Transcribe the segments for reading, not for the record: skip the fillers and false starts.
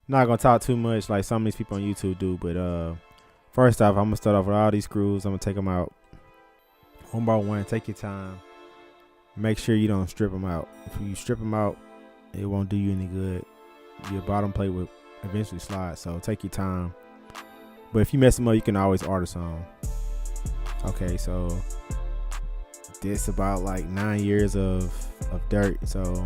Not gonna talk too much like some of these people on YouTube do, but first off, I'm gonna start off with all these screws. I'm gonna take them out one by one. Take your time. Make sure you don't strip them out. If you strip them out, it won't do you any good. Your bottom plate will eventually slide, so take your time. But if you mess them up, you can always order some. Okay, so this about like 9 years of dirt, so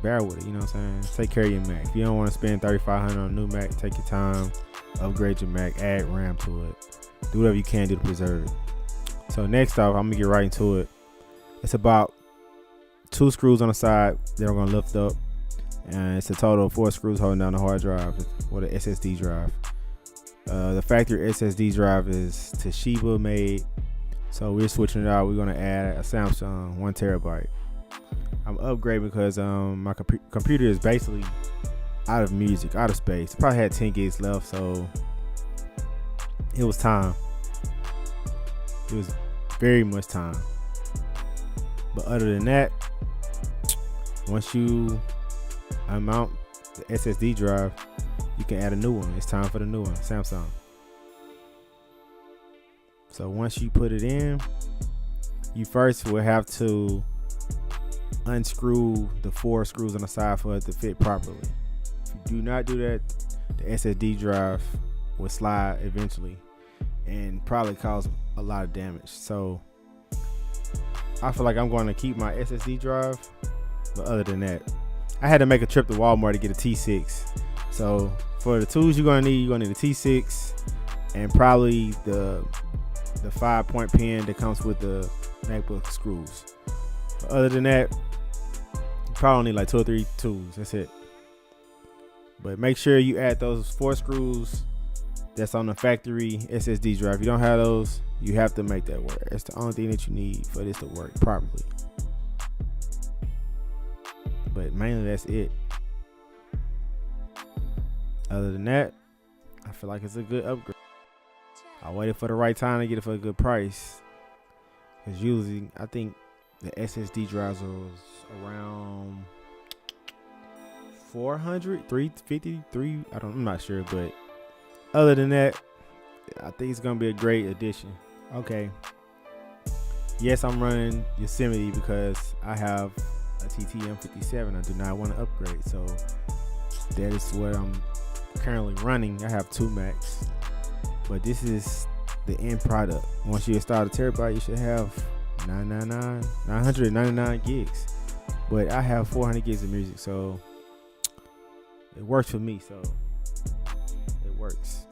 bear with it, you know what I'm saying? Take care of your Mac. If you don't want to spend $3,500 on a new Mac, take your time, upgrade your Mac, add RAM to it. Do whatever you can do to preserve it. So next off, I'm gonna get right into it. It's about 2 screws on the side that are gonna lift up, and it's a total of 4 screws holding down the hard drive or the SSD drive. The factory SSD drive is Toshiba made, so we're switching it out. We're gonna add a Samsung 1 terabyte. I'm upgrading because my computer is basically out of music, out of space. It probably had 10 gigs left, so it was time. It was very much time. But other than that, once you unmount the SSD drive, you can add a new one. It's time for the new one, Samsung. So once you put it in, you first will have to unscrew the 4 screws on the side for it to fit properly. If you do not do that, the SSD drive will slide eventually and probably cause a lot of damage. So I feel like I'm going to keep my SSD drive, but other than that, I had to make a trip to Walmart to get a T6. So for the tools you're gonna need a T6 and probably the 5-point pin that comes with the MacBook screws. But other than that, you probably need like 2 or 3 tools. That's it. But make sure you add those 4 screws that's on the factory SSD drive. If you don't have those, you have to make that work. It's the only thing that you need for this to work properly. But mainly that's it. Other than that, I feel like it's a good upgrade. I waited for the right time to get it for a good price. Because usually, I think the SSD drives are around 400, 350, I'm not sure. But other than that, I think it's going to be a great addition. Okay. Yes, I'm running Yosemite because I have a TTM57. I do not want to upgrade. So that is what I'm currently running. I have 2 Macs, but this is the end product. Once you install a terabyte, you should have 999 gigs, but I have 400 gigs of music, so it works for me. So it works.